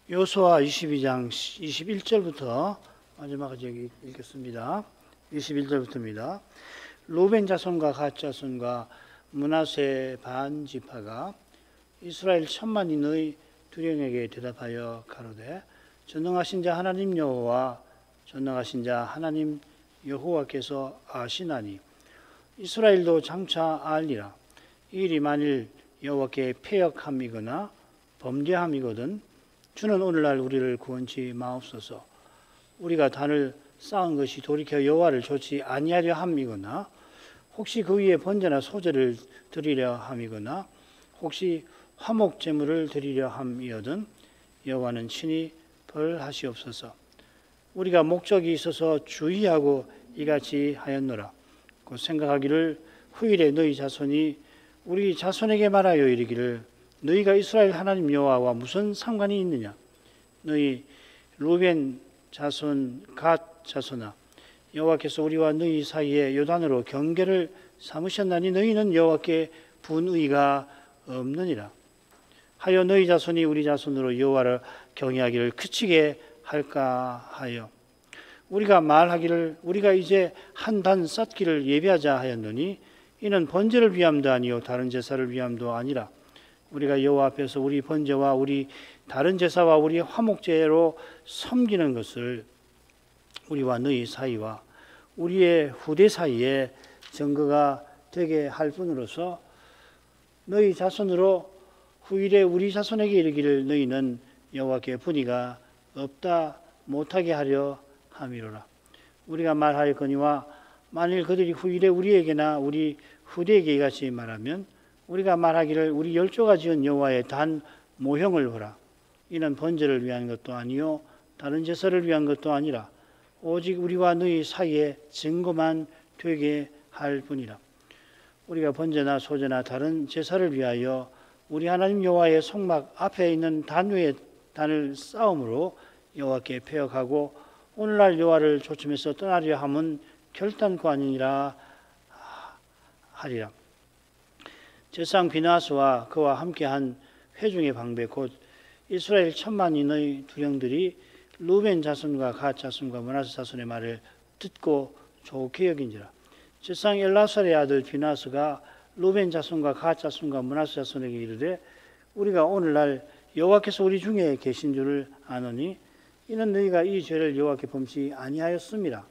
여호수아 22장 21절부터 마지막까지 읽겠습니다. 21절부터입니다. 루벤 자손과 갓 자손과 므낫세 반 지파가 이스라엘 천만이 너희 두령에게 대답하여 가로되 전능하신 자 하나님 여호와 전능하신 자 하나님 여호와께서 아시나니 이스라엘도 장차 알리라. 이 일이 만일 여호와께 패역함이거나 범죄함이거든 주는 오늘날 우리를 구원치 마옵소서. 우리가 단을 쌓은 것이 돌이켜 여호와를 좋지 아니하려 함이거나 혹시 그 위에 번제나 소제를 드리려 함이거나 혹시 화목 제물을 드리려 함이거든 여호와는 친히 벌하시옵소서. 우리가 목적이 있어서 주의하고 이같이 하였노라. 곧 생각하기를 후일에 너희 자손이 우리 자손에게 말하여 이르기를 너희가 이스라엘 하나님 여호와와 무슨 상관이 있느냐. 너희 루벤 자손 갓 자손아 여호와께서 우리와 너희 사이에 요단으로 경계를 삼으셨나니 너희는 여호와께 분의가 없느니라. 하여 너희 자손이 우리 자손으로 여호와를 경외하기를 그치게 할까 하여 우리가 말하기를 우리가 이제 한 단 쌓기를 예비하자 하였노니 이는 번제를 위함도 아니요 다른 제사를 위함도 아니라 우리가 여호와 앞에서 우리 번제와 우리 다른 제사와 우리 화목제로 섬기는 것을 우리와 너희 사이와 우리의 후대 사이에 증거가 되게 할 뿐으로서 너희 자손으로 후일에 우리 자손에게 이르기를 너희는 여호와께 분의가 없다 못하게 하려 함이로라. 우리가 말하였거니와 만일 그들이 후일에 우리에게나 우리 후대에게 이같이 말하면 우리가 말하기를 우리 열조가 지은 여호와의 단 모형을 보라. 이는 번제를 위한 것도 아니요 다른 제사를 위한 것도 아니라 오직 우리와 너희 사이에 증거만 되게 할 뿐이라. 우리가 번제나 소제나 다른 제사를 위하여 우리 하나님 여호와의 성막 앞에 있는 단 위에 단을 쌓음으로 여호와께 패역하고 오늘날 여호와를 조침해서 떠나려 함은 결단코 아니니라 하리라. 제사장 비나스와 그와 함께한 회중의 방배 곧 이스라엘 천만이 너희 두령들이 루벤 자손과 갓 자손과 므낫세 자손의 말을 듣고 좋게 여긴지라. 제사장 엘라살의 아들 비나스가 루벤 자손과 갓 자손과 므낫세 자손에게 이르되 우리가 오늘날 여호와께서 우리 중에 계신 줄을 아노니 이는 너희가 이 죄를 여호와께 범치 아니하였습니다.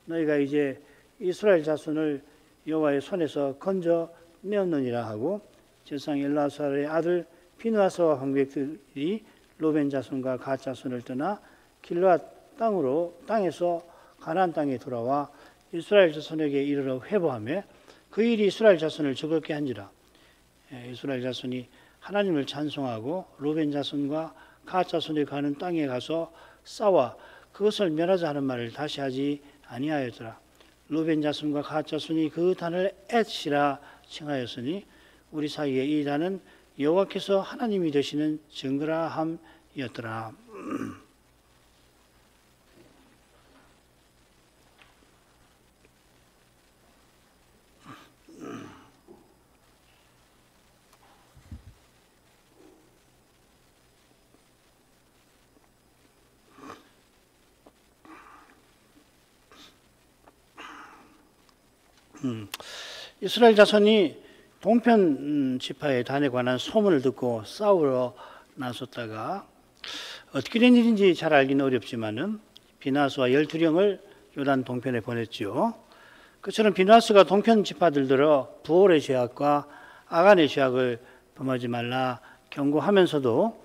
너희가 이제 이스라엘 자손을 여호와의 손에서 건져 내었느니라 하고 제사장 엘라살의 아들 비느하스와 방백들이 루벤 자손과 갓 자손을 떠나 길르앗 땅에서 가나안 땅에 돌아와 이스라엘 자손에게 이르러 회보하며 그 일이 이스라엘 자손을 즐겁게 한지라. 이스라엘 자손이 하나님을 찬송하고 루벤 자손과 갓 자손이 가는 땅에 가서 싸워 그것을 멸하자 하는 말을 다시 하지 아니하였더라. 루벤 자손과 갓 자손이 그 단을 엣이라 칭하였으니 우리 사이에 이 단은 여호와께서 하나님이 되시는 증거라 함이었더라. 이스라엘 자손이 동편 지파의 단에 관한 소문을 듣고 싸우러 나섰다가 어떻게 된 일인지 잘 알기는 어렵지만은 비나스와 12령을 요단 동편에 보냈지요. 그처럼 비나스가 동편 지파들 들어 부올의 죄악과 아간의 죄악을 범하지 말라 경고하면서도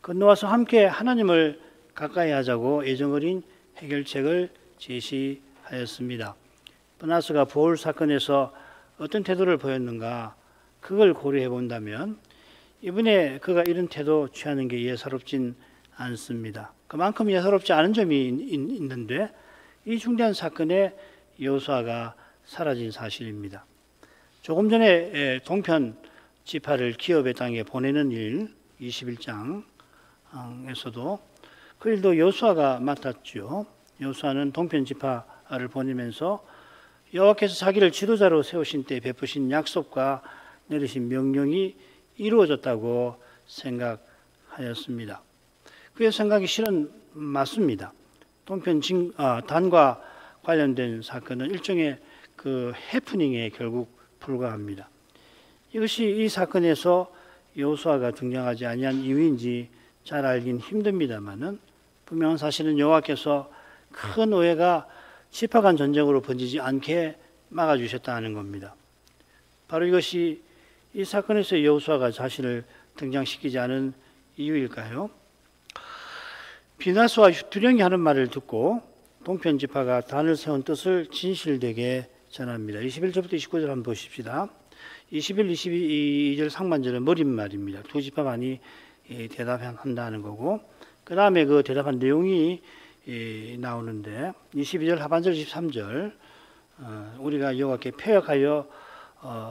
건너와서 함께 하나님을 가까이 하자고 애정 어린 해결책을 제시하였습니다. 비나스가 부올 사건에서 어떤 태도를 보였는가 그걸 고려해 본다면 이번에 그가 이런 태도 취하는 게 예사롭진 않습니다. 그만큼 예사롭지 않은 점이 있는데 이 중대한 사건에 여호수아가 사라진 사실입니다. 조금 전에 동편 지파를 기업의 땅에 보내는 일 21장에서도 그 일도 여호수아가 맡았죠. 여호수아는 동편 지파를 보내면서 여호와께서 자기를 지도자로 세우신 때 베푸신 약속과 내리신 명령이 이루어졌다고 생각하였습니다. 그의 생각이 실은 맞습니다. 단과 관련된 사건은 일종의 그 해프닝에 결국 불과합니다. 이것이 이 사건에서 여호수아가 등장하지 아니한 이유인지 잘 알긴 힘듭니다만은 분명한 사실은 여호와께서 큰 오해가 지파 간 전쟁으로 번지지 않게 막아주셨다는 겁니다. 바로 이것이 이 사건에서 여호수아가 자신을 등장시키지 않은 이유일까요? 비나스와 두령이 하는 말을 듣고 동편 지파가 단을 세운 뜻을 진실되게 전합니다. 21절부터 29절 한번 보십시다. 21, 22절 상반절은 머릿말입니다. 두 지파 반이 대답한다는 거고, 그 다음에 그 대답한 내용이 나오는데 22절 하반절 23절 우리가 여호와께 패역하여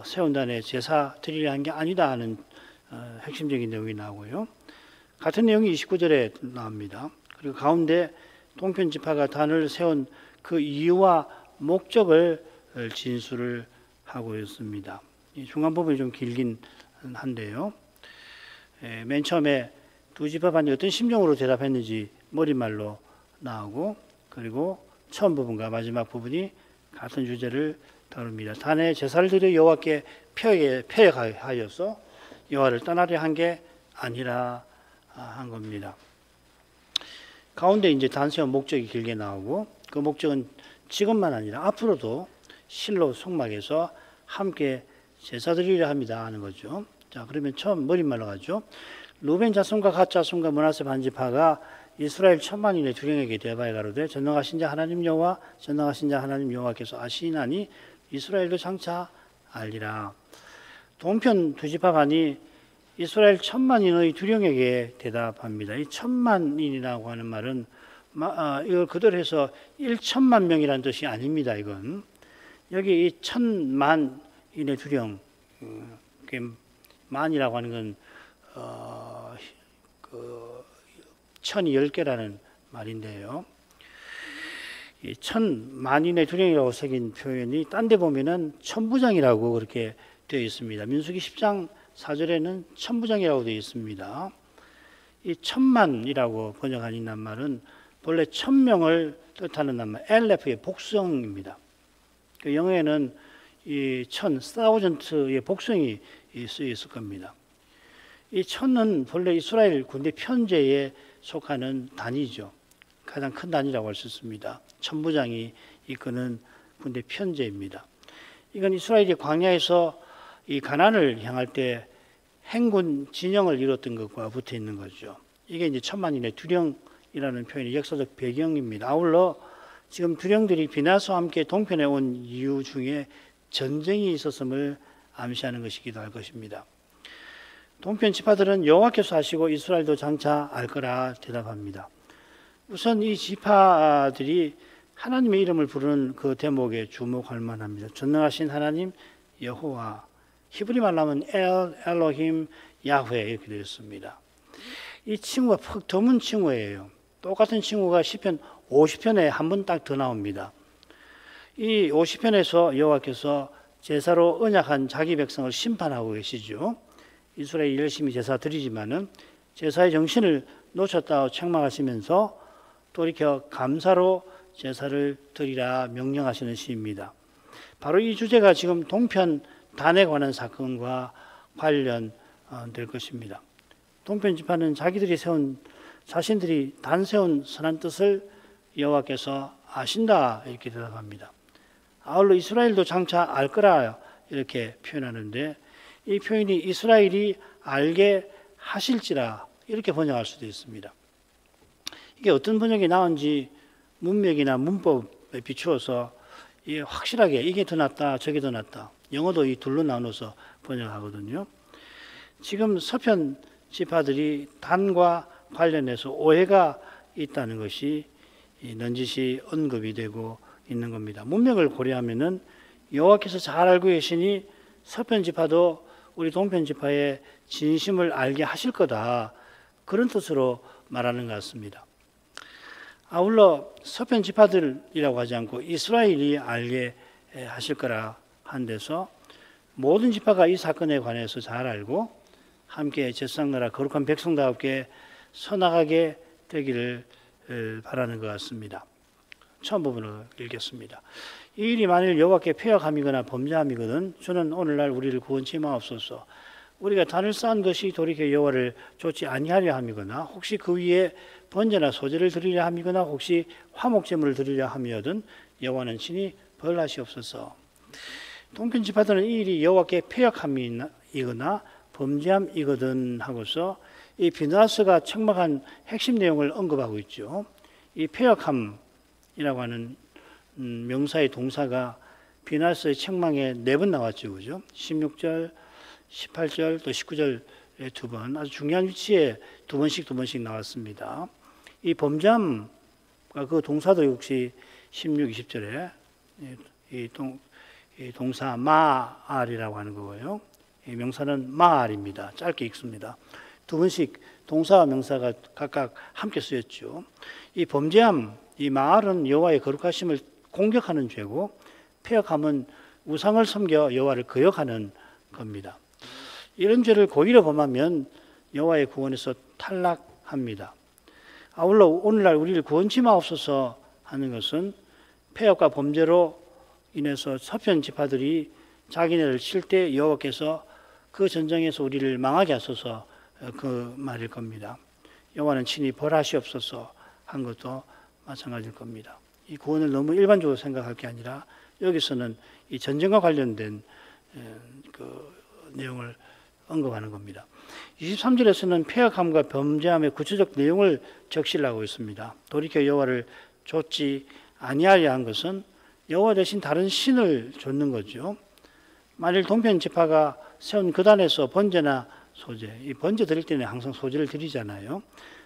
세운단에 제사 드리려 한 게 아니다 하는 핵심적인 내용이 나오고요. 같은 내용이 29절에 나옵니다. 그리고 가운데 동편 지파가 단을 세운 그 이유와 목적을 진술을 하고 있습니다. 이 중간 부분이 좀 길긴 한데요. 맨 처음에 두 지파 반이 어떤 심정으로 대답했는지 머릿말로 나오고, 그리고 처음 부분과 마지막 부분이 같은 주제를 다룹니다. 단에 제사를 드려 여호와께 패역하여서 여호와를 떠나려 한 게 아니라 한 겁니다. 가운데 이제 단 세운 목적이 길게 나오고, 그 목적은 지금만 아니라 앞으로도 실로 속막에서 함께 제사 드리려 합니다 하는 거죠. 자, 그러면 처음 머릿말로 가죠. 루벤 자손과 갓 자손과 므낫세 반지파가 이스라엘 천만인의 두령에게 대바에 가로되 전능하신 자 하나님 여호와 전능하신 자 하나님 여호와께서 아시나니 이스라엘도 장차 알리라. 동편 두 지파 반이 이스라엘 천만인의 두령에게 대답합니다. 이 천만인이라고 하는 말은 이걸 그대로 해서 1천만 명이라는 뜻이 아닙니다. 이건 여기 이 천만인의 두령, 만이라고 하는 건 천이 10개라는 말인데요. 이 천만인의 두령이라고 새긴 표현이 딴 데 보면은 천부장이라고 그렇게 되어 있습니다. 민수기 10장 4절에는 천부장이라고 되어 있습니다. 이 천만이라고 번역한 낱말은 본래 1000명을 뜻하는 낱말, 엘레프의 복성입니다. 그 영어에는 이 사우전트의 복성이 쓰여 있을 겁니다. 이 천은 본래 이스라엘 군대 편제에 속하는 단위죠. 가장 큰 단위라고 할 수 있습니다. 천부장이 이끄는 군대 편제입니다. 이건 이스라엘이 광야에서 이 가나안을 향할 때 행군 진영을 이뤘던 것과 붙어 있는 거죠. 이게 이제 천만인의 두령이라는 표현의 역사적 배경입니다. 아울러 지금 두령들이 비나스와 함께 동편에 온 이유 중에 전쟁이 있었음을 암시하는 것이기도 할 것입니다. 동편 지파들은 여호와께서 아시고 이스라엘도 장차 알 거라 대답합니다. 우선 이 지파들이 하나님의 이름을 부르는 그 대목에 주목할 만합니다. 전능하신 하나님 여호와, 히브리 말로 하면 엘로힘 야훼 이렇게 되어 있습니다. 이 칭호가 퍽 드문 칭호예요. 똑같은 칭호가 시편 50편에 한 번 딱 더 나옵니다. 이 50편에서 여호와께서 제사로 언약한 자기 백성을 심판하고 계시죠. 이스라엘이 열심히 제사 드리지만은 제사의 정신을 놓쳤다고 책망하시면서 돌이켜 감사로 제사를 드리라 명령하시는 시입니다. 바로 이 주제가 지금 동편 단에 관한 사건과 관련될 것입니다. 동편 지파는 자신들이 단 세운 선한 뜻을 여호와께서 아신다 이렇게 대답합니다. 아울러 이스라엘도 장차 알 거라 이렇게 표현하는데, 이 표현이 이스라엘이 알게 하실지라 이렇게 번역할 수도 있습니다. 이게 어떤 번역이 나온지 문맥이나 문법에 비추어서 이게 확실하게 이게 더 낫다 저게 더 낫다, 영어도 이 둘로 나눠서 번역하거든요. 지금 서편 지파들이 단과 관련해서 오해가 있다는 것이 넌지시 언급이 되고 있는 겁니다. 문맥을 고려하면은 여호와께서 잘 알고 계시니 서편 지파도 우리 동편 지파의 진심을 알게 하실 거다, 그런 뜻으로 말하는 것 같습니다. 아울러 서편 지파들이라고 하지 않고 이스라엘이 알게 하실 거라 한 데서 모든 지파가 이 사건에 관해서 잘 알고 함께 제사장 나라 거룩한 백성답게 선악하게 되기를 바라는 것 같습니다. 처음 부분을 읽겠습니다. 이 일이 만일 여호와께 패역함이거나 범죄함이거든 주는 오늘날 우리를 구원치 마옵소서. 우리가 단을 쌓은 것이 돌이켜 여호와를 좇지 아니하려 함이거나 혹시 그 위에 번제나 소제를 드리려 함이거나 혹시 화목제물을 드리려 함이거든 여호와는 친히 벌하시옵소서. 동편 지파들은 이 일이 여호와께 패역함이거나 범죄함이거든 하고서 이 비느하스가 책망한 핵심 내용을 언급하고 있죠. 이 패역함이라고 하는 명사의 동사가 비느하스의 책망에 4번 나왔죠. 그죠? 16절, 18절, 또 19절에 2번, 아주 중요한 위치에 2번씩 나왔습니다. 이 범죄함과 그 동사도 역시 16, 20절에 이 동사 마알이라고 하는 거고요. 이 명사는 마알입니다. 짧게 읽습니다. 2번씩 동사와 명사가 각각 함께 쓰였죠. 이 범죄함, 이 마알은 여호와의 거룩하심을 공격하는 죄고 패역함은 우상을 섬겨 여호와를 거역하는 겁니다. 이런 죄를 고의로 범하면 여호와의 구원에서 탈락합니다. 아울러 오늘날 우리를 구원치 마옵소서 하는 것은 패역과 범죄로 인해서 서편 지파들이 자기네를 칠 때 여호와께서 그 전쟁에서 우리를 망하게 하소서 그 말일 겁니다. 여호와는 친히 벌하시옵소서 한 것도 마찬가지일 겁니다. 이 구원을 너무 일반적으로 생각할 게 아니라 여기서는 이 전쟁과 관련된 그 내용을 언급하는 겁니다. 23절에서는 패역함과 범죄함의 구체적 내용을 적시를 하고 있습니다. 돌이켜 여호와를 좇지 아니하려 한 것은 여호와 대신 다른 신을 좇는 거죠. 만일 동편 지파가 세운 거단에서 번제나 소제, 이 번제 드릴 때는 항상 소제를 드리잖아요.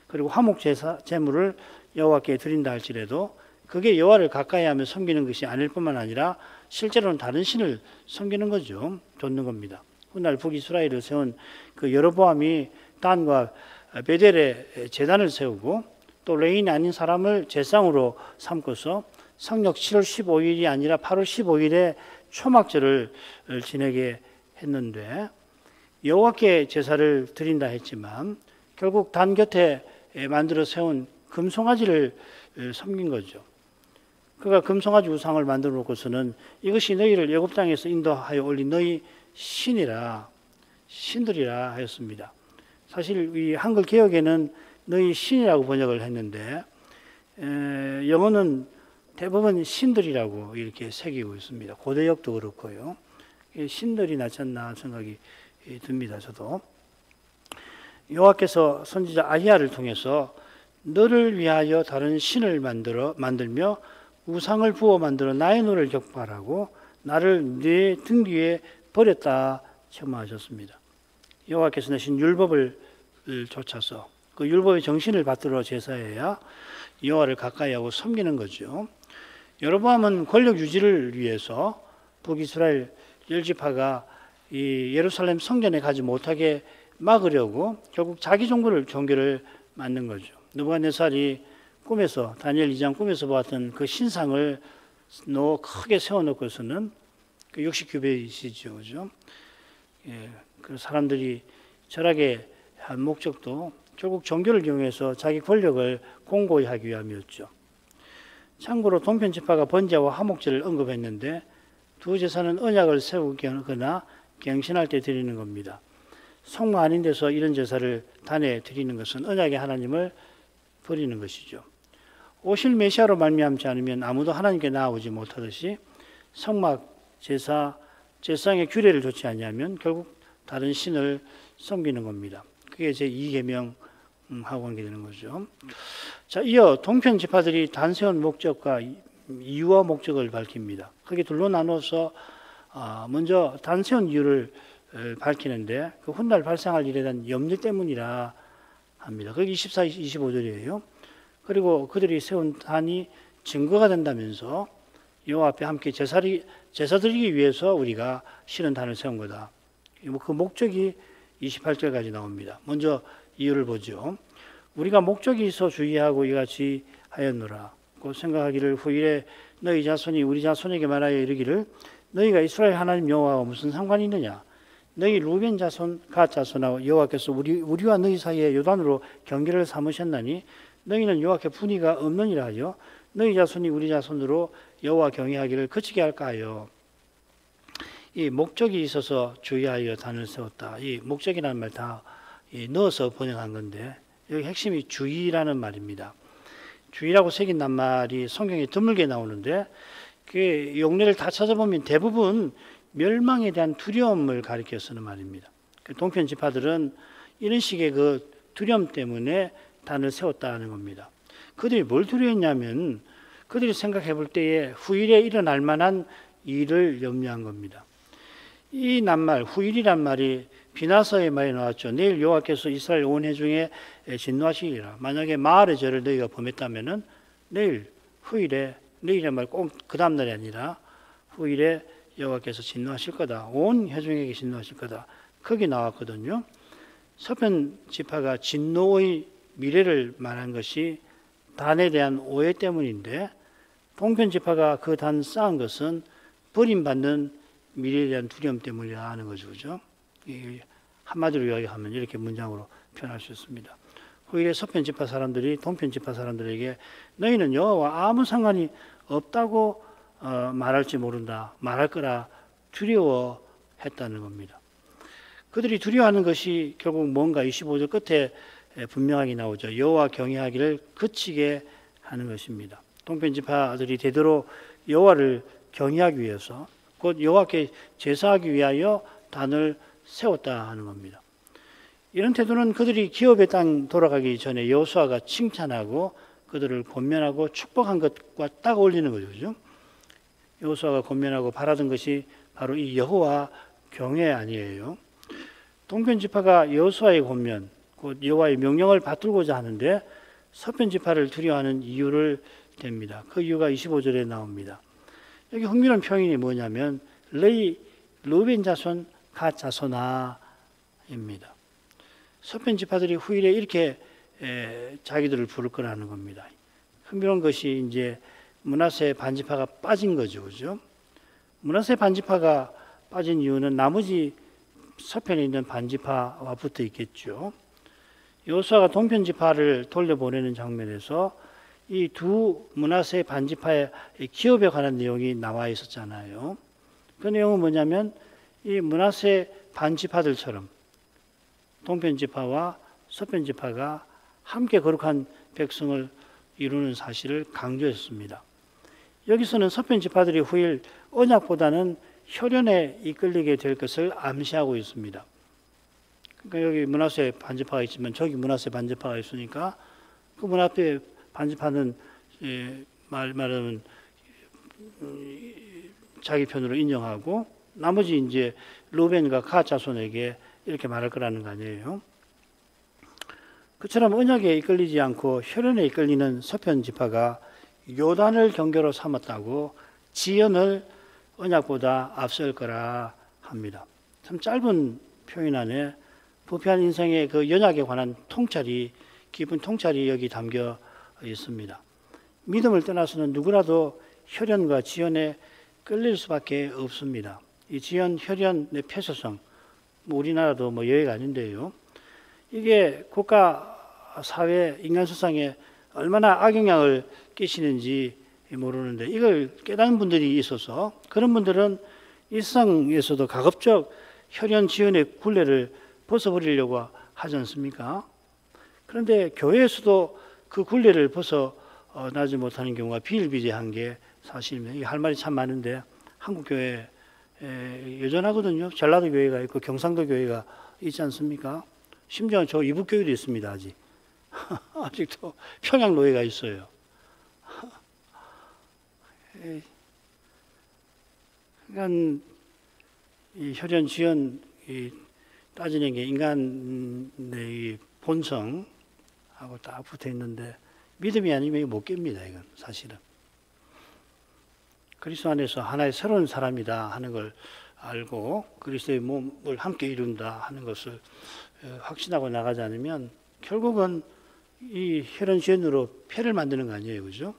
그리고 화목 제물을 여호와께 드린다 할지라도 그게 여호와를 가까이 하며 섬기는 것이 아닐 뿐만 아니라 실제로는 다른 신을 섬기는 거죠. 좇는 겁니다. 훗날 북이스라엘을 세운 그 여로보암이 단과 베델에 제단을 세우고 또 레인이 아닌 사람을 제상으로 삼고서 성력 7월 15일이 아니라 8월 15일에 초막절을 지내게 했는데 여호와께 제사를 드린다 했지만 결국 단 곁에 만들어 세운 금송아지를 섬긴 거죠. 그가 금송아지 우상을 만들어 놓고서는 이것이 너희를 애굽 땅에서 인도하여 올린 너희 신들이라 하였습니다. 사실 이 한글 개역에는 너희 신이라고 번역을 했는데 영어는 대부분 신들이라고 이렇게 새기고 있습니다. 고대역도 그렇고요. 신들이 낫지 않나 생각이 듭니다. 저도 여호와께서 선지자 아히야를 통해서 너를 위하여 다른 신을 만들며 우상을 부어 만들어 나의 노를 격발하고 나를 네 등 뒤에 버렸다 책망하셨습니다. 여호와께서 내신 율법을 좇아서 그 율법의 정신을 받들어 제사해야 여호와를 가까이 하고 섬기는 거죠. 여로보암은 권력 유지를 위해서 북이스라엘 10지파가 이 예루살렘 성전에 가지 못하게 막으려고 결국 자기 종교를 만든 거죠. 느부갓네살이 꿈에서 다니엘 2장 꿈에서 보았던 그 신상을 크게 세워놓고서는 그 60규빗이죠, 그죠? 예, 그 사람들이 절하게 한 목적도 결국 종교를 이용해서 자기 권력을 공고히 하기 위함이었죠. 참고로 동편 지파가 번제와 화목제를 언급했는데 두 제사는 언약을 세우거나 갱신할 때 드리는 겁니다. 성마 아닌 데서 이런 제사를 단에 드리는 것은 언약의 하나님을 버리는 것이죠. 오실 메시아로 말미암지 않으면 아무도 하나님께 나아오지 못하듯이 성막 제사, 제상의 규례를 좇지 아니하면 결국 다른 신을 섬기는 겁니다. 그게 제2계명하고 관계되는 거죠. 자, 이어 동편 지파들이 단 세운 목적과 이유와 목적을 밝힙니다. 크게 둘로 나눠서 먼저 단 세운 이유를 밝히는데 그 훗날 발생할 일에 대한 염려 때문이라 합니다. 그게 24, 25절이에요. 그리고 그들이 세운 단이 증거가 된다면서 여호와 앞에 함께 제사 드리기 위해서 우리가 실은 단을 세운 거다. 그 목적이 28절까지 나옵니다. 먼저 이유를 보죠. 우리가 목적이 있어 주의하고 이같이 하였노라. 그 생각하기를 후일에 너희 자손이 우리 자손에게 말하여 이르기를 너희가 이스라엘 하나님 여호와와 무슨 상관이 있느냐? 너희 루벤 자손 갓 자손하고 여호와께서 우리와 너희 사이에 요단으로 경계를 삼으셨나니 너희는 여호와께 분의가 없느니라 하여 너희 자손이 우리 자손으로 여호와 경외하기를 그치게 할까 하여. 이 목적이 있어서 주의하여 단을 세웠다. 이 목적이라는 말 다 넣어서 번역한 건데 여기 핵심이 주의라는 말입니다. 주의라고 새긴 낱말이 성경에 드물게 나오는데 그 용례를 다 찾아보면 대부분 멸망에 대한 두려움을 가리켜 쓰는 말입니다. 그 동편 지파들은 이런 식의 그 두려움 때문에 단을 세웠다는 겁니다. 그들이 뭘 두려워했냐면 그들이 생각해 볼 때에 후일에 일어날 만한 일을 염려한 겁니다. 이 낱말, 후일이란 말이 비나서의 말이 나왔죠. 내일 여호와께서 이스라엘 온 회중에 진노하시리라. 만약에 마을의 죄를 너희가 범했다면은 내일 후일에, 내일의 말 꼭 그 다음 날이 아니라 후일에 여호와께서 진노하실 거다. 온 회중에게 진노하실 거다. 거기 나왔거든요. 서편 지파가 진노의 미래를 말한 것이 단에 대한 오해 때문인데 동편 지파가 그 단 쌓은 것은 버림받는 미래에 대한 두려움 때문이라 하는 거죠. 그죠? 한마디로 이야기하면 이렇게 문장으로 표현할 수 있습니다. 후일에 서편 지파 사람들이 동편 지파 사람들에게 너희는 여호와와 아무 상관이 없다고 말할지 모른다. 말할 거라 두려워했다는 겁니다. 그들이 두려워하는 것이 결국 뭔가 25절 끝에 분명하게 나오죠. 여호와 경외하기를 그치게 하는 것입니다. 동편 지파들이 되도록 여호와를 경외하기 위해서 곧 여호와께 제사하기 위하여 단을 세웠다 하는 겁니다. 이런 태도는 그들이 기업의 땅 돌아가기 전에 여호수아가 칭찬하고 그들을 권면하고 축복한 것과 딱 어울리는 거죠. 여호수아가 권면하고 바라던 것이 바로 이 여호와 경외 아니에요. 동편 지파가 여호수아의 권면, 곧 여호와의 명령을 받들고자 하는데 서편 지파를 두려워하는 이유를 댑니다. 그 이유가 25절에 나옵니다. 여기 흥미로운 표현이 뭐냐면 르벤 자손 갓 자손아입니다. 서편 지파들이 후일에 이렇게 자기들을 부를 거라는 겁니다. 흥미로운 것이 이제 므낫세 반지파가 빠진 거죠, 그죠? 므낫세 반지파가 빠진 이유는 나머지 서편에 있는 반지파와 붙어 있겠죠. 여호수아가 동편 지파를 돌려보내는 장면에서 이 두 므낫세 반지파의 기업에 관한 내용이 나와 있었잖아요. 그 내용은 뭐냐면 이 므낫세 반지파들처럼 동편 지파와 서편 지파가 함께 거룩한 백성을 이루는 사실을 강조했습니다. 여기서는 서편 지파들이 후일 언약보다는 혈연에 이끌리게 될 것을 암시하고 있습니다. 그러니까 여기 므낫세 반지파가 있지만 저기 므낫세 반지파가 있으니까 그 므낫세 반지파는 말하면 자기 편으로 인정하고 나머지 이제 르벤과 갓 자손에게 이렇게 말할 거라는 거 아니에요. 그처럼 언약에 이끌리지 않고 혈연에 이끌리는 서편 지파가 요단을 경계로 삼았다고 지연을 언약보다 앞설 거라 합니다. 참 짧은 표현 안에 부패한 인생의 그 연약에 관한 통찰이 깊은 통찰이 여기 담겨 있습니다. 믿음을 떠나서는 누구라도 혈연과 지연에 끌릴 수밖에 없습니다. 이 지연, 혈연의 폐쇄성, 우리나라도 예외가 아닌데요. 이게 국가, 사회, 인간 세상에 얼마나 악영향을 끼치는지 모르는데 이걸 깨닫는 분들이 있어서 그런 분들은 일상에서도 가급적 혈연, 지연의 굴레를 벗어버리려고 하지 않습니까? 그런데 교회에서도 그 굴레를 벗어나지 못하는 경우가 비일비재한 게 사실입니다. 이게 할 말이 참 많은데 한국 교회 여전하거든요. 전라도 교회가 있고 경상도 교회가 있지 않습니까? 심지어 저 이북 교회도 있습니다. 아직 아직도 평양 노예가 있어요. 그러니까 이 혈연 지연 따지는 게 인간의 이 본성하고 딱 붙어 있는데 믿음이 아니면 못 깹니다. 이건 사실은 그리스도 안에서 하나의 새로운 사람이다 하는 걸 알고 그리스도의 몸을 함께 이룬다 하는 것을 확신하고 나가지 않으면 결국은 이 혈연 지연으로 폐를 만드는 거 아니에요, 그죠?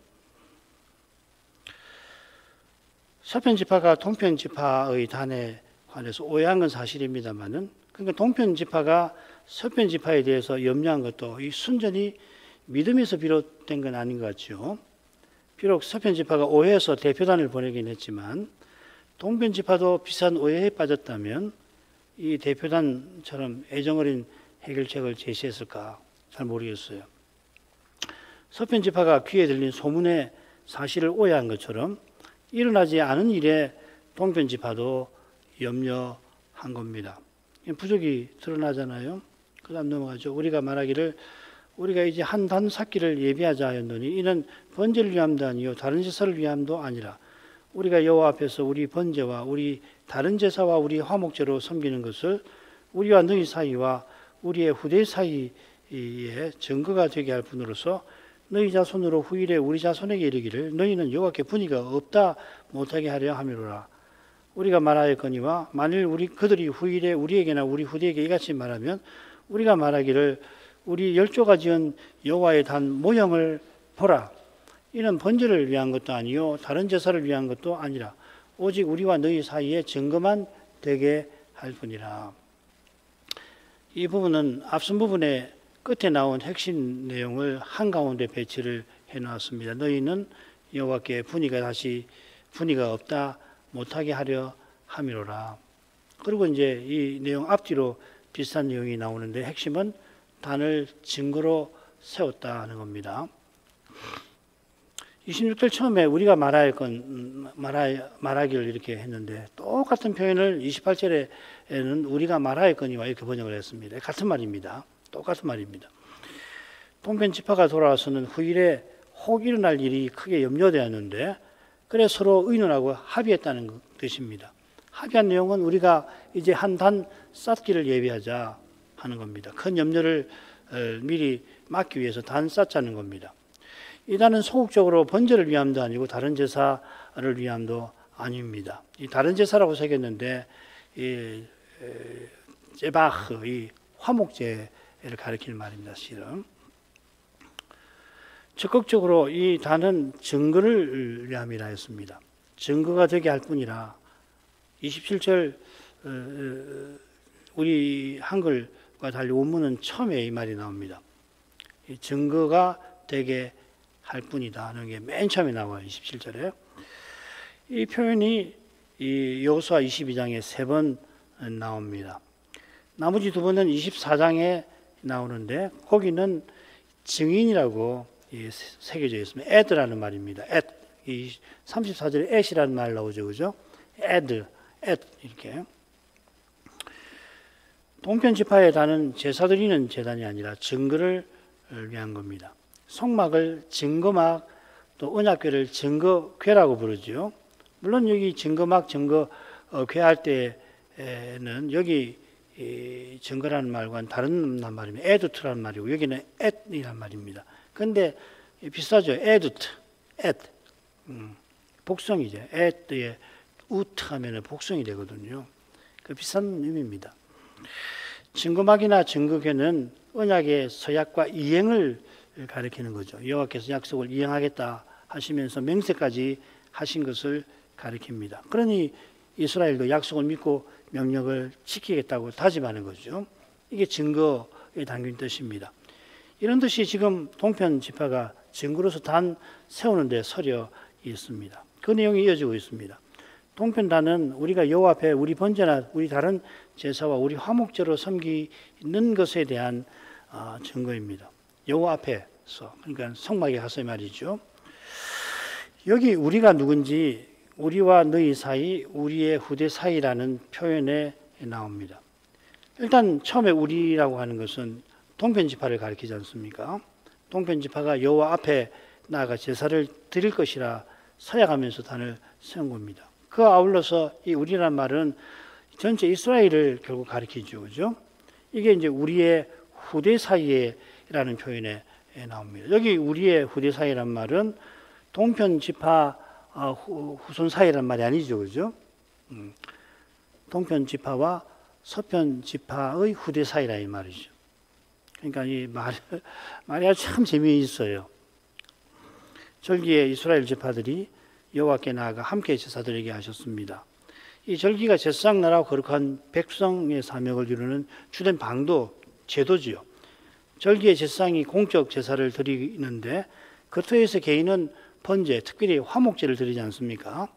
서편 지파가 동편 지파의 단에 관해서 오해한 건 사실입니다만은 그러니까 동편 지파가 서편 지파에 대해서 염려한 것도 이 순전히 믿음에서 비롯된 건 아닌 것 같죠. 비록 서편 지파가 오해해서 대표단을 보내긴 했지만 동편 지파도 비슷한 오해에 빠졌다면 이 대표단처럼 애정어린 해결책을 제시했을까 잘 모르겠어요. 서편 지파가 귀에 들린 소문의 사실을 오해한 것처럼 일어나지 않은 일에 동편 지파도 염려한 겁니다. 부족이 드러나잖아요. 그 다음 넘어가죠. 우리가 말하기를 우리가 이제 한 단 삭기를 예비하자 하였노니 이는 번제를 위함도 아니요 다른 제사를 위함도 아니라 우리가 여호와 앞에서 우리 번제와 우리 다른 제사와 우리 화목제로 섬기는 것을 우리와 너희 사이와 우리의 후대 사이에 증거가 되게 할 뿐으로서 너희 자손으로 후일에 우리 자손에게 이르기를 너희는 여호와께 분의가 없다 못하게 하려 함이로라. 우리가 말하였거니와 만일 그들이 후일에 우리에게나 우리 후대에게 이같이 말하면 우리가 말하기를 우리 열조가 지은 여호와의 단 모형을 보라. 이는 번제를 위한 것도 아니요 다른 제사를 위한 것도 아니라 오직 우리와 너희 사이에 증거만 되게 할 뿐이라. 이 부분은 앞선 부분의 끝에 나온 핵심 내용을 한가운데 배치를 해놓았습니다. 너희는 여호와께 분의가 없다 못하게 하려 함이로라. 그리고 이제 이 내용 앞뒤로 비슷한 내용이 나오는데 핵심은 단을 증거로 세웠다 하는 겁니다. 26절 처음에 우리가 말하기를 이렇게 했는데 똑같은 표현을 28절에는 우리가 말하였거니와 이렇게 번역을 했습니다. 같은 말입니다. 똑같은 말입니다. 동편 지파가 돌아와서는 후일에 혹 일어날 일이 크게 염려되었는데 그래 서로 의논하고 합의했다는 뜻입니다. 합의한 내용은 우리가 이제 한 단 쌓기를 예비하자 하는 겁니다. 큰 염려를 미리 막기 위해서 단 쌓자는 겁니다. 이 단은 소극적으로 번제를 위함도 아니고 다른 제사를 위함도 아닙니다. 이 다른 제사라고 새겼는데 이 제바흐, 이 화목제를 가리키는 말입니다. 실은 적극적으로 이 단은 증거를 위함이라 했습니다. 증거가 되게 할 뿐이라 27절 우리 한글과 달리 원문은 처음에 이 말이 나옵니다. 이 증거가 되게 할 뿐이다 하는 게 맨 처음에 나와요. 27절에. 이 표현이 이 여호수아 22장에 3번 나옵니다. 나머지 2번은 24장에 나오는데 거기는 증인이라고 새겨져 있습니다. 애드라는 말입니다. 이 34절에 앳이라는 말 나오죠. 그죠? 앳 이렇게. 동편 지파의 단은 제사 드리는 제단이 아니라 증거를 위한 겁니다. 성막을 증거막 또 언약궤를 증거궤라고 부르죠. 물론 여기 증거막 증거궤 할 때는 여기 증거라는 말과는 다른 말입니다. 에두트라는 말이고 여기는 앳이란 말입니다. 그런데 비슷하죠. 에두트, 앳. 복성이죠. 앳에 우트 하면 복성이 되거든요. 그 비슷한 의미입니다. 증거막이나 증거궤는 언약의 서약과 이행을 가리키는 거죠. 여호와께서 약속을 이행하겠다 하시면서 맹세까지 하신 것을 가리킵니다. 그러니 이스라엘도 약속을 믿고 명령을 지키겠다고 다짐하는 거죠. 이게 증거에 담긴 뜻입니다. 이런 뜻이 지금 동편 지파가 증거로서 단 세우는 데 서려 있습니다. 그 내용이 이어지고 있습니다. 동편단은 우리가 여호와 앞에 우리 번제나 우리 다른 제사와 우리 화목제로 섬기는 것에 대한 증거입니다. 여호와 앞에서, 그러니까 성막에 가서 말이죠. 여기 우리가 누군지 우리와 너희 사이, 우리의 후대 사이라는 표현에 나옵니다. 일단 처음에 우리라고 하는 것은 동편 지파를 가리키지 않습니까? 동편 지파가 여호와 앞에 나아가 제사를 드릴 것이라 서약하면서 단을 세운 겁니다. 그 아울러서 이 우리란 말은 전체 이스라엘을 결국 가리키죠. 그죠? 이게 이제 우리의 후대 사이에라는 표현에 나옵니다. 여기 우리의 후대 사이란 말은 동편 지파 후손 사이란 말이 아니죠. 그죠? 동편 지파와 서편 지파의 후대 사이라 이 말이죠. 그러니까 이 말이 아주 참 재미있어요. 절기에 이스라엘 지파들이 여호와께 나아가 함께 제사드리게 하셨습니다. 이 절기가 제사장 나라와 거룩한 백성의 사명을 이루는 주된 방도 제도지요. 절기의 제사장이 공적 제사를 드리는데 그 터에서 개인은 번제, 특별히 화목제를 드리지 않습니까?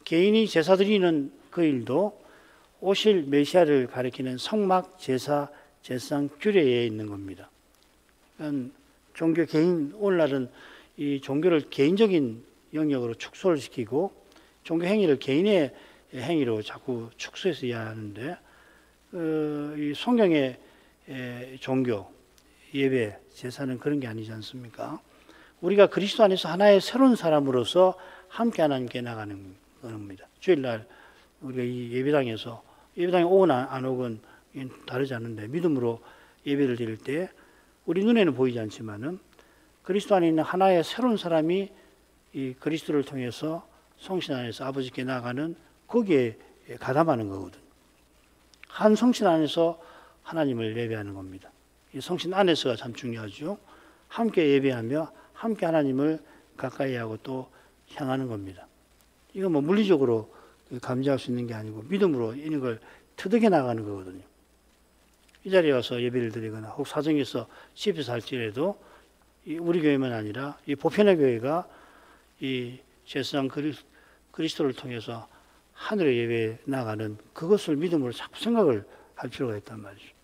개인이 제사 드리는 그 일도 오실 메시아를 가리키는 성막 제사, 제사장 규례에 있는 겁니다. 종교 개인, 오늘날은 이 종교를 개인적인 영역으로 축소를 시키고 종교 행위를 개인의 행위로 자꾸 축소해서 이해하는데 이 성경의 종교, 예배, 제사는 그런 게 아니지 않습니까? 우리가 그리스도 안에서 하나의 새로운 사람으로서 함께 하나님께 나가는 겁니다. 주일날 우리가 이 예배당에 오건 안 오건 다르지 않는데 믿음으로 예배를 드릴 때 우리 눈에는 보이지 않지만은 그리스도 안에 있는 하나의 새로운 사람이 이 그리스도를 통해서 성신 안에서 아버지께 나가는 거기에 가담하는 거거든요. 한 성신 안에서 하나님을 예배하는 겁니다. 이 성신 안에서가 참 중요하죠. 함께 예배하며 함께 하나님을 가까이 하고 또 향하는 겁니다. 이거 뭐 물리적으로 감지할 수 있는 게 아니고 믿음으로 이런 걸 터득해 나가는 거거든요. 이 자리에 와서 예배를 드리거나 혹 사정에서 집에서 할지라도 우리 교회만 아니라 이 보편의 교회가 이 제사장 그리스도를 통해서 하늘의 예배에 나가는 그것을 믿음으로 자꾸 생각을 할 필요가 있단 말이죠.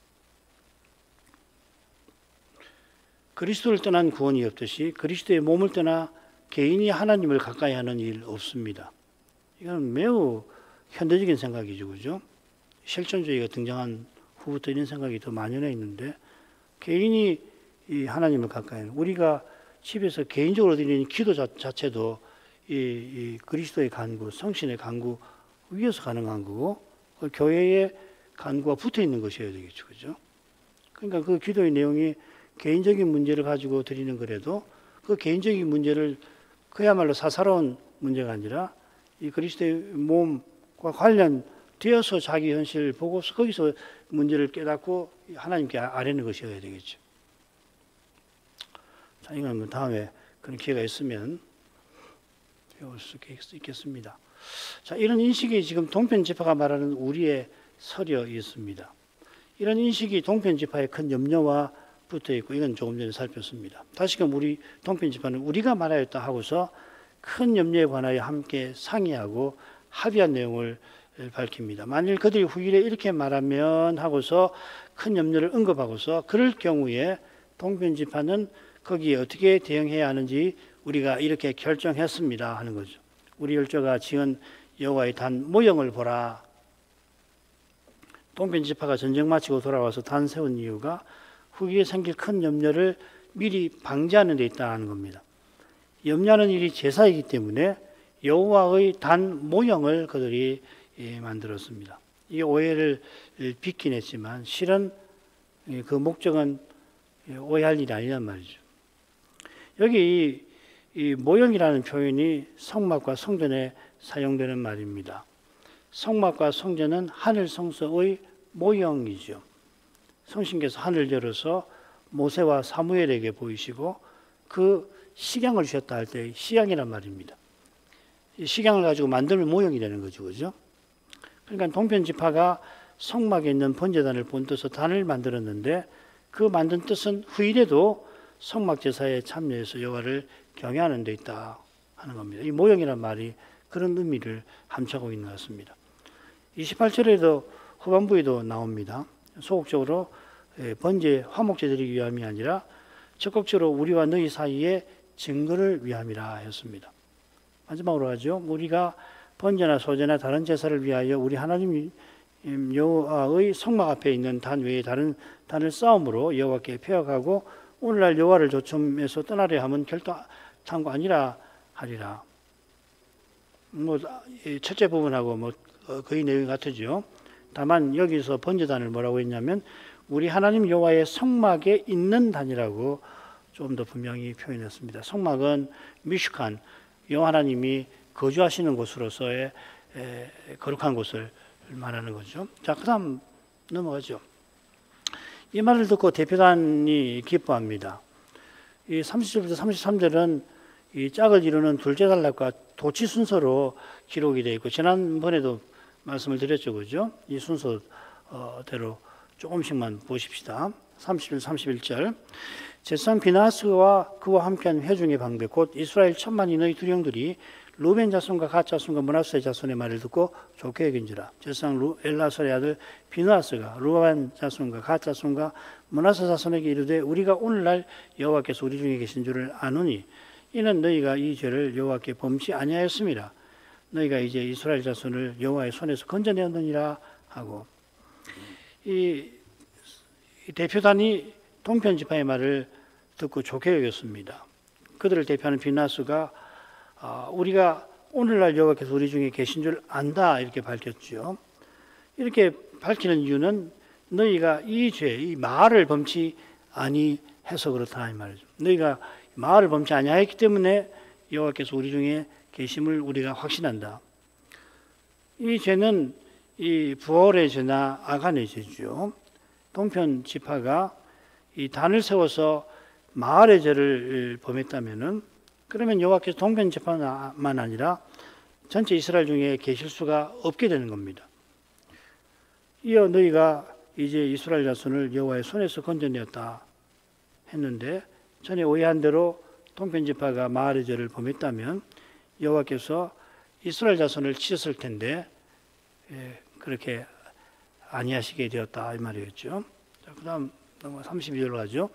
그리스도를 떠난 구원이 없듯이 그리스도의 몸을 떠나 개인이 하나님을 가까이 하는 일 없습니다. 이건 매우 현대적인 생각이죠. 그죠? 실존주의가 등장한 후부터 이런 생각이 더 만연해 있는데 개인이 이 하나님을 가까이 하는 우리가 집에서 개인적으로 드리는 기도 자체도 이 그리스도의 간구, 성신의 간구 위에서 가능한 거고 교회의 간구가 붙어 있는 것이어야 되겠죠. 그죠? 그러니까 그 기도의 내용이 개인적인 문제를 가지고 드리는 거라도 그 개인적인 문제를 그야말로 사사로운 문제가 아니라 이 그리스도의 몸과 관련되어서 자기 현실을 보고서 거기서 문제를 깨닫고 하나님께 아뢰는 것이어야 되겠죠. 자, 이건 다음에 그런 기회가 있으면 배울 수 있겠습니다. 자, 이런 인식이 지금 동편지파가 말하는 우리의 서려 있습니다. 이런 인식이 동편지파의 큰 염려와 붙어 있고 이건 조금 전에 살폈습니다. 다시금 우리 동편지파는 우리가 말하였다 하고서 큰 염려에 관하여 함께 상의하고 합의한 내용을 밝힙니다. 만일 그들이 후일에 이렇게 말하면 하고서 큰 염려를 언급하고서 그럴 경우에 동편지파는 거기에 어떻게 대응해야 하는지 우리가 이렇게 결정했습니다 하는 거죠. 우리 열조가 지은 여호와의 단 모형을 보라. 동편지파가 전쟁 마치고 돌아와서 단 세운 이유가 후기에 생길 큰 염려를 미리 방지하는 데 있다는 겁니다. 염려하는 일이 제사이기 때문에 여호와의 단 모형을 그들이 만들었습니다. 이 오해를 빚긴 했지만 실은 그 목적은 오해할 일이 아니란 말이죠. 여기 이 모형이라는 표현이 성막과 성전에 사용되는 말입니다. 성막과 성전은 하늘 성소의 모형이죠. 성신께서 하늘을 열어서 모세와 사무엘에게 보이시고 그 식양을 주셨다 할 때 식양이란 말입니다. 이 식양을 가지고 만들면 모형이 되는 거죠. 그죠? 그러니까 동편지파가 성막에 있는 번제단을 본떠서 단을 만들었는데 그 만든 뜻은 후일에도 성막 제사에 참여해서 여호와를 경외하는 데 있다 하는 겁니다. 이 모형이란 말이 그런 의미를 함축하고 있는 것 같습니다. 28절에도 후반부에도 나옵니다. 소극적으로 번제 화목제 드리기 위함이 아니라 적극적으로 우리와 너희 사이에 증거를 위함이라 했습니다. 마지막으로 하죠. 우리가 번제나 소제나 다른 제사를 위하여 우리 하나님 여호와의 성막 앞에 있는 단 외에 다른 단을 쌓음으로 여호와께 pe어가고 오늘날 여호와를 조춤해서 떠나려 함은 결코 참고 아니라 하리라. 뭐 첫째 부분하고 뭐 거의 내용이 같으죠. 다만 여기서 번제단을 뭐라고 했냐면 우리 하나님 여호와의 성막에 있는 단이라고 좀 더 분명히 표현했습니다. 성막은 미슈칸 여호와 하나님이 거주하시는 곳으로서의 거룩한 곳을 말하는 거죠. 자, 그다음 넘어가죠. 이 말을 듣고 대표단이 기뻐합니다. 이 30절부터 33절은 이 짝을 이루는 둘째 단락과 도치 순서로 기록이 되어 있고 지난번에도 말씀을 드렸죠, 그죠? 이 순서대로 조금씩만 보십시다. 30절, 31절. 제사장 비나스와 그와 함께한 회중의 방백 곧 이스라엘 천만이 너희 두 형들이 루벤 자손과 갓 자손과 므낫세 자손의 말을 듣고 좋게 여긴지라. 제사장 엘라설의 아들 비나스가 루벤 자손과 갓 자손과 므낫세 자손에게 이르되 우리가 오늘날 여호와께서 우리 중에 계신 줄을 아노니 이는 너희가 이 죄를 여호와께 범치 아니하였음이라. 너희가 이제 이스라엘 자손을 여호와의 손에서 건져내었느니라 하고, 이 대표단이 동편 지파의 말을 듣고 좋게 여겼습니다. 그들을 대표하는 비나스가 우리가 오늘날 여호와께서 우리 중에 계신 줄 안다 이렇게 밝혔죠. 이렇게 밝히는 이유는 너희가 이 죄, 이 마을을 범치 아니해서 그렇다 이 말이죠. 너희가 마을을 범치 아니하였기 때문에 여호와께서 우리 중에 계심을 우리가 확신한다. 이 죄는 이 부월의 죄나 아간의 죄죠. 동편 지파가 이 단을 세워서 마을의 죄를 범했다면은 그러면 여호와께서 동편 지파만 아니라 전체 이스라엘 중에 계실 수가 없게 되는 겁니다. 이어 너희가 이제 이스라엘 자손을 여호와의 손에서 건져내었다 했는데 전에 오해한 대로 동편 지파가 마을의 죄를 범했다면 여호와께서 이스라엘 자손을 치셨을 텐데 그렇게 아니하시게 되었다 이 말이었죠. 자, 그다음 32절로 가죠.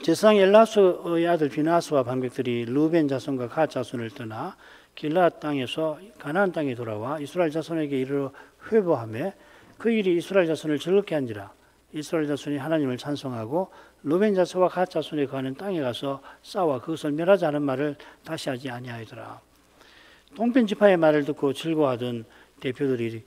제사장 엘라스의 아들 비나스와 방백들이 루벤 자손과 갓 자손을 떠나 길앗 땅에서 가나안 땅에 돌아와 이스라엘 자손에게 이르러 회보하며 그 일이 이스라엘 자손을 즐겁게 한지라. 이스라엘 자손이 하나님을 찬송하고 루벤 자손과 갓 자손에 거하는 땅에 가서 싸워 그것을 멸하지 않은 말을 다시 하지 아니하더라. 동편 지파의 말을 듣고 즐거워하던 대표들이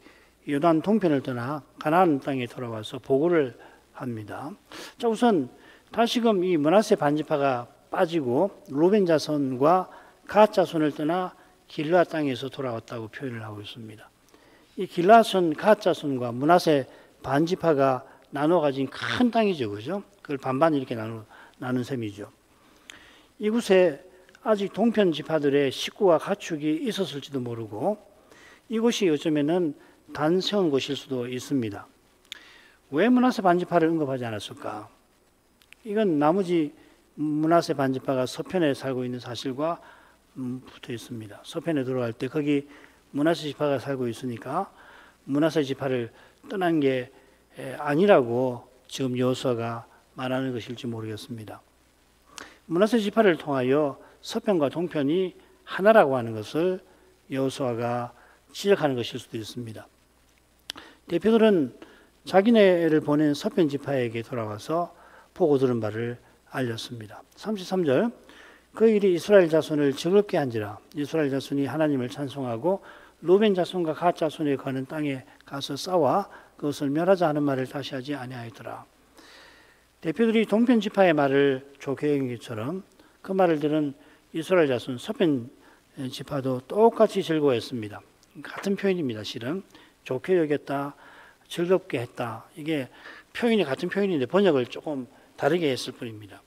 요단 동편을 떠나 가나안 땅에 돌아와서 보고를 합니다. 자, 우선 다시금 이 므낫세 반지파가 빠지고 루벤 자손과 갓 자손을 떠나 길앗 땅에서 돌아왔다고 표현을 하고 있습니다. 이 길앗은 갓 자손과 므낫세 반지파가 나눠 가진 큰 땅이죠, 그죠? 그걸 반반 이렇게 나눈 셈이죠. 이곳에 아직 동편 지파들의 식구와 가축이 있었을지도 모르고 이곳이 어쩌면은 단 세운 곳일 수도 있습니다. 왜 므낫세 반지파를 언급하지 않았을까? 이건 나머지 므낫세 반지파가 서편에 살고 있는 사실과 붙어 있습니다. 서편에 들어갈 때 거기 므낫세 지파가 살고 있으니까 므낫세 지파를 떠난 게 아니라고 지금 여호수아가 말하는 것일지 모르겠습니다. 므낫세 지파를 통하여 서편과 동편이 하나라고 하는 것을 여호수아가 지적하는 것일 수도 있습니다. 대표들은 자기네를 보낸 서편 지파에게 돌아와서 보고 들은 바를 알렸습니다. 33절 그 일이 이스라엘 자손을 즐겁게 한지라. 이스라엘 자손이 하나님을 찬송하고 루벤 자손과 갓 자손에 거하는 땅에 가서 싸워 그것을 멸하자 하는 말을 다시 하지 아니하였더라. 대표들이 동편 지파의 말을 좋게 여긴 것처럼 그 말을 들은 이스라엘 자손 서편 지파도 똑같이 즐거워했습니다. 같은 표현입니다. 실은 좋게 여겼다, 즐겁게 했다. 이게 표현이 같은 표현인데 번역을 조금 다르게 했을 뿐입니다.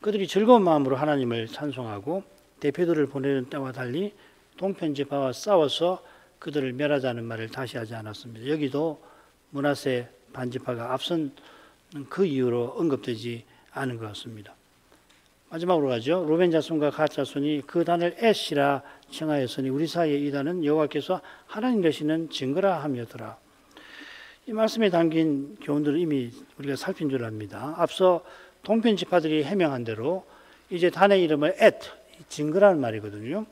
그들이 즐거운 마음으로 하나님을 찬송하고 대표들을 보내는 때와 달리 동편 지파와 싸워서 그들을 멸하자는 말을 다시 하지 않았습니다. 여기도 므낫세 반지파가 앞선 그 이유로 언급되지 않은 것 같습니다. 마지막으로 가죠. 루벤 자손과 갓 자손이 그 단을 에시라 칭하였으니 우리 사이에 이 단은 여호와께서 하나님 되시는 증거라 함이었더라. 이 말씀에 담긴 교훈들을 이미 우리가 살핀 줄 압니다. 앞서 동편 지파들이 해명한 대로 이제 단의 이름을 증거라는 말이거든요.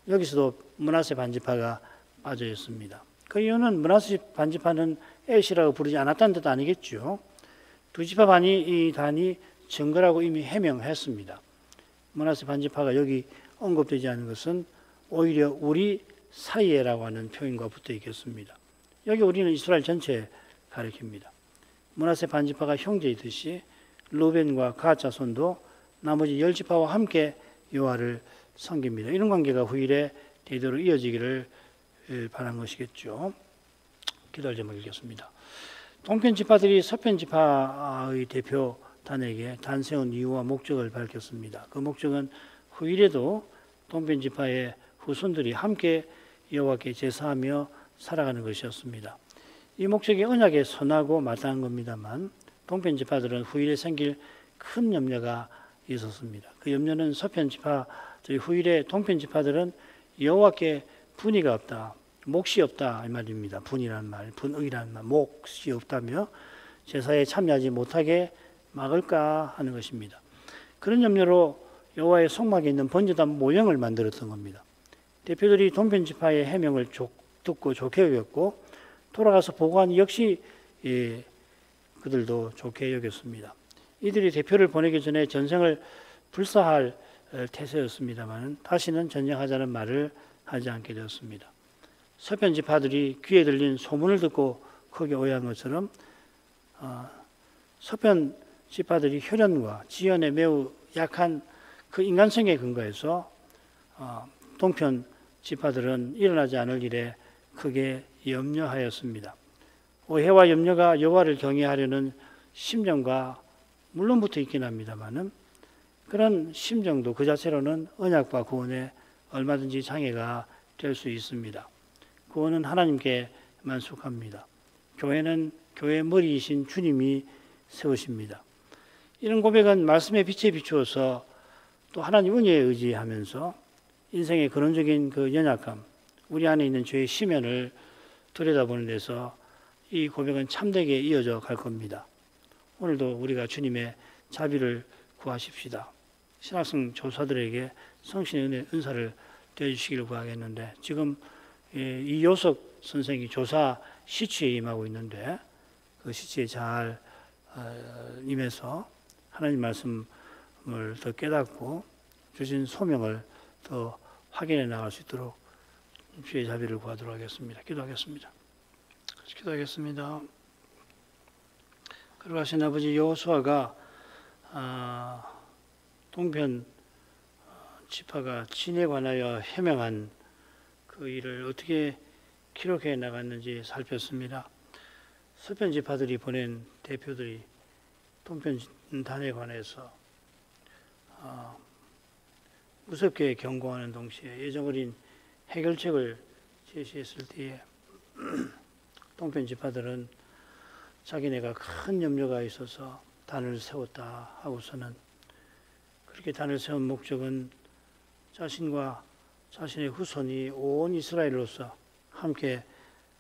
여기서도 므낫세 반지파가 빠져 있습니다. 그 이유는 므낫세 반지파는 에시라고 부르지 않았다는 뜻 아니겠죠. 두 지파 반이 이 단이 증거라고 이미 해명했습니다. 므낫세 반지파가 여기 언급되지 않은 것은 오히려 우리 사이에라고 하는 표현과 붙어 있겠습니다. 여기 우리는 이스라엘 전체에 가리킵니다. 므낫세 반지파가 형제이듯이 루벤과 갓 자손도 나머지 10지파와 함께 여호와를 섬깁니다. 이런 관계가 후일에 대대로 이어지기를 바란 것이겠죠. 기도할 제목 읽겠습니다. 동편 지파들이 서편 지파의 대표 단에게 단 세운 이유와 목적을 밝혔습니다. 그 목적은 후일에도 동편 지파의 후손들이 함께 여호와께 제사하며 살아가는 것이었습니다. 이 목적이 언약에 선하고 마땅한 겁니다만 동편 지파들은 후일에 생길 큰 염려가 있었습니다. 그 염려는 서편 지파들이 후일에 동편 지파들은 여호와께 분의가 없다, 몫이 없다 이 말입니다. 분이라는 말, 분의라는 말, 몫이 없다며 제사에 참여하지 못하게 막을까 하는 것입니다. 그런 염려로 여호와의 성막에 있는 번제단 모형을 만들었던 겁니다. 대표들이 동편 지파의 해명을 듣고 좋게 여겼고 돌아가서 보고한 역시 그들도 좋게 여겼습니다. 이들이 대표를 보내기 전에 전쟁을 불사할 태세였습니다만 다시는 전쟁하자는 말을 하지 않게 되었습니다. 서편 지파들이 귀에 들린 소문을 듣고 크게 오해한 것처럼 서편 지파들이 혈연과 지연에 매우 약한 그 인간성에 근거해서 동편 지파들은 일어나지 않을 일에 크게 염려하였습니다. 오해와 염려가 여호와를 경외하려는 심정과 물론부터 있긴 합니다만은 그런 심정도 그 자체로는 언약과 구원에 얼마든지 장애가 될 수 있습니다. 구원은 하나님께만 속합니다. 교회는 교회의 머리이신 주님이 세우십니다. 이런 고백은 말씀의 빛에 비추어서 또 하나님 은혜에 의지하면서 인생의 근원적인 그 연약함, 우리 안에 있는 죄의 심연을 들여다보는 데서 이 고백은 참되게 이어져 갈 겁니다. 오늘도 우리가 주님의 자비를 구하십시다. 신학성 조사들에게 성신의 은혜, 은사를 떼주시기를 구하겠는데 지금 이 요석 선생이 조사 시치에 임하고 있는데 그 시치에 잘 임해서 하나님 말씀을 더 깨닫고 주신 소명을 더 확인해 나갈 수 있도록 주의 자비를 구하도록 하겠습니다. 기도하겠습니다. 기도하겠습니다. 그러하신 아버지 여호수아가 동편 지파가 진에 관하여 해명한 그 일을 어떻게 기록해 나갔는지 살폈습니다. 서편 지파들이 보낸 대표들이 동편 단에 관해서 무섭게 경고하는 동시에 예정어린 해결책을 제시했을 때에 동편 지파들은 자기네가 큰 염려가 있어서 단을 세웠다 하고서는 그렇게 단을 세운 목적은 자신과 자신의 후손이 온 이스라엘로서 함께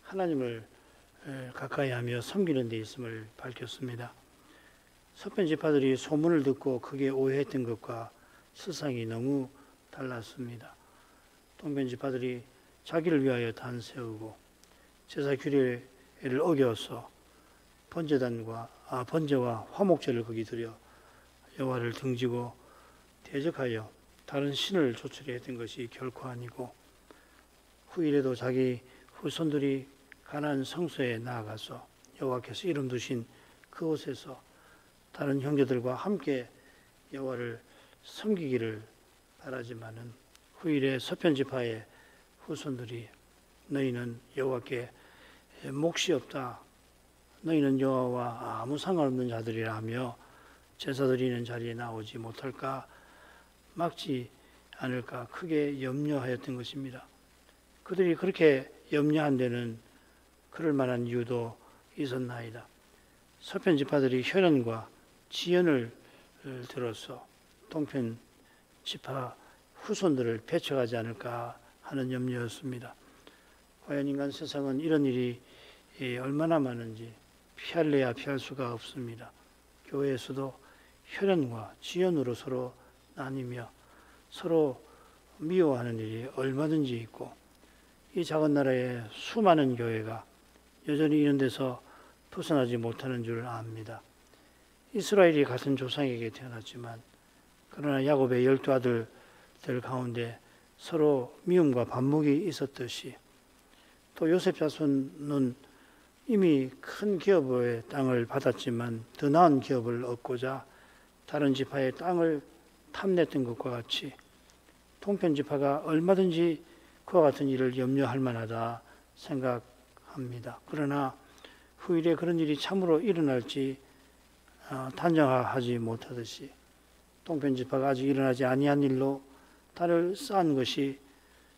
하나님을 가까이 하며 섬기는 데 있음을 밝혔습니다. 서편 지파들이 소문을 듣고 크게 오해했던 것과 실상이 너무 달랐습니다. 동편 지파들이 자기를 위하여 단 세우고 제사 규례를 어겨서 번제와 화목제를 거기 드려 여호와를 등지고 대적하여 다른 신을 조출해 했던 것이 결코 아니고 후일에도 자기 후손들이 가나안 성소에 나아가서 여호와께서 이름 두신 그곳에서 다른 형제들과 함께 여호와를 섬기기를 바라지만은 후일에 서편 지파의 후손들이 너희는 여호와께 몫이 없다. 너희는 여호와와 아무 상관없는 자들이라 하며 제사 드리는 자리에 나오지 못할까 막지 않을까 크게 염려하였던 것입니다. 그들이 그렇게 염려한 데는 그럴 만한 이유도 있었나이다. 서편 지파들이 혈연과 지연을 들어서 동편 지파 후손들을 배척하지 않을까 하는 염려였습니다. 과연 인간 세상은 이런 일이 얼마나 많은지 피할래야 피할 수가 없습니다. 교회에서도 혈연과 지연으로 서로 나뉘며 서로 미워하는 일이 얼마든지 있고 이 작은 나라의 수많은 교회가 여전히 이런 데서 벗어나지 못하는 줄 압니다. 이스라엘이 같은 조상에게 태어났지만 그러나 야곱의 12아들들 가운데 서로 미움과 반목이 있었듯이 또 요셉 자손은 이미 큰 기업의 땅을 받았지만 더 나은 기업을 얻고자 다른 지파의 땅을 탐냈던 것과 같이 동편 지파가 얼마든지 그와 같은 일을 염려할 만하다 생각합니다. 그러나 후일에 그런 일이 참으로 일어날지 단정하지 못하듯이 동편 지파가 아직 일어나지 아니한 일로 단을 쌓은 것이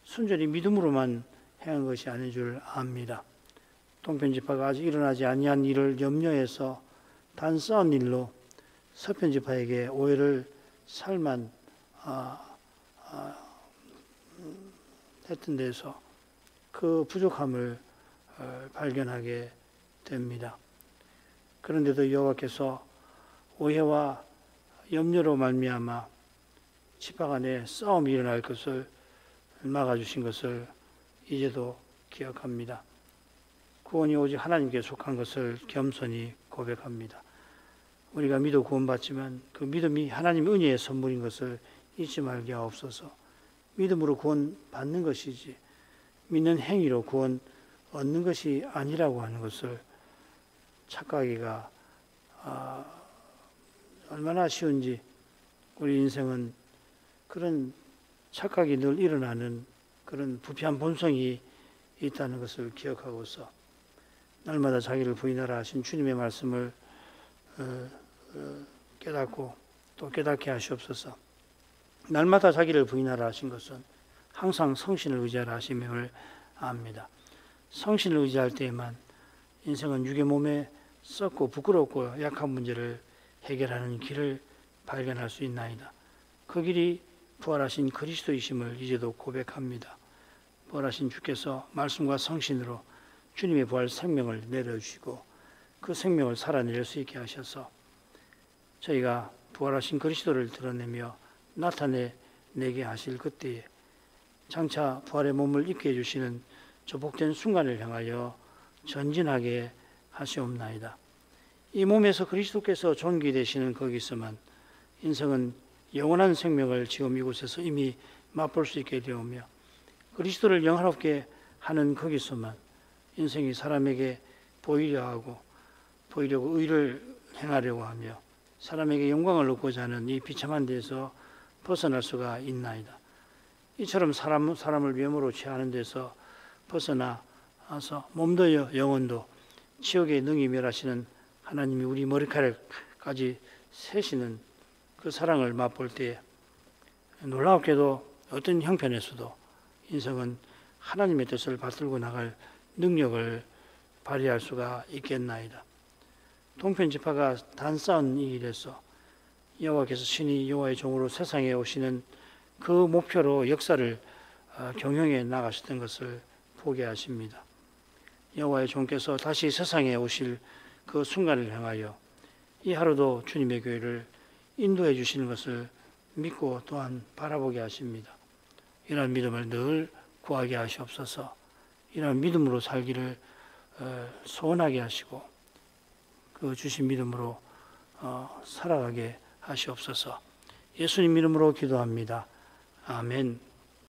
순전히 믿음으로만 행한 것이 아닌 줄 압니다. 동편 지파가 아직 일어나지 아니한 일을 염려해서 단싸운 일로 서편지파에게 오해를 살만 했던 데서 그 부족함을 발견하게 됩니다. 그런데도 여호와께서 오해와 염려로 말미암아 지파 간에 싸움이 일어날 것을 막아주신 것을 이제도 기억합니다. 구원이 오직 하나님께 속한 것을 겸손히 고백합니다. 우리가 믿어 구원받지만 그 믿음이 하나님의 은혜의 선물인 것을 잊지 말게 하옵소서. 믿음으로 구원 받는 것이지 믿는 행위로 구원 얻는 것이 아니라고 하는 것을 착각하기가 얼마나 쉬운지, 우리 인생은 그런 착각이 늘 일어나는 그런 부패한 본성이 있다는 것을 기억하고서 날마다 자기를 부인하라 하신 주님의 말씀을 깨닫고 또 깨닫게 하시옵소서. 날마다 자기를 부인하라 하신 것은 항상 성신을 의지하라 하심을 압니다. 성신을 의지할 때에만 인생은 육의 몸에 썩고 부끄럽고 약한 문제를 해결하는 길을 발견할 수 있나이다. 그 길이 부활하신 그리스도이심을 이제도 고백합니다. 부활하신 주께서 말씀과 성신으로 주님의 부활 생명을 내려주시고 그 생명을 살아낼 수 있게 하셔서 저희가 부활하신 그리스도를 드러내며 나타내게 하실 그때에 장차 부활의 몸을 입게 해주시는 저 복된 순간을 향하여 전진하게 하시옵나이다. 이 몸에서 그리스도께서 존귀되시는 거기서만 인생은 영원한 생명을 지금 이곳에서 이미 맛볼 수 있게 되오며 그리스도를 영화롭게 하는 거기서만 인생이 사람에게 보이려고 의를 행하려고 하며 사람에게 영광을 얻고자 하는 이 비참한 데서 벗어날 수가 있나이다. 이처럼 사람을 외모로 취하는 데서 벗어나서 몸도 영혼도 지옥에 능히 멸하시는 하나님이 우리 머리카락까지 세시는 그 사랑을 맛볼 때 놀랍게도 어떤 형편에서도 인생은 하나님의 뜻을 받들고 나갈 능력을 발휘할 수가 있겠나이다. 동편지파가 단싸운 이 일에서 여호와께서 신이 여호와의 종으로 세상에 오시는 그 목표로 역사를 경영해 나가셨던 것을 보게 하십니다. 여호와의 종께서 다시 세상에 오실 그 순간을 향하여 이 하루도 주님의 교회를 인도해 주시는 것을 믿고 또한 바라보게 하십니다. 이런 믿음을 늘 구하게 하시옵소서. 이런 믿음으로 살기를 소원하게 하시고 그 주신 믿음으로 살아가게 하시옵소서. 예수님 이름으로 기도합니다. 아멘.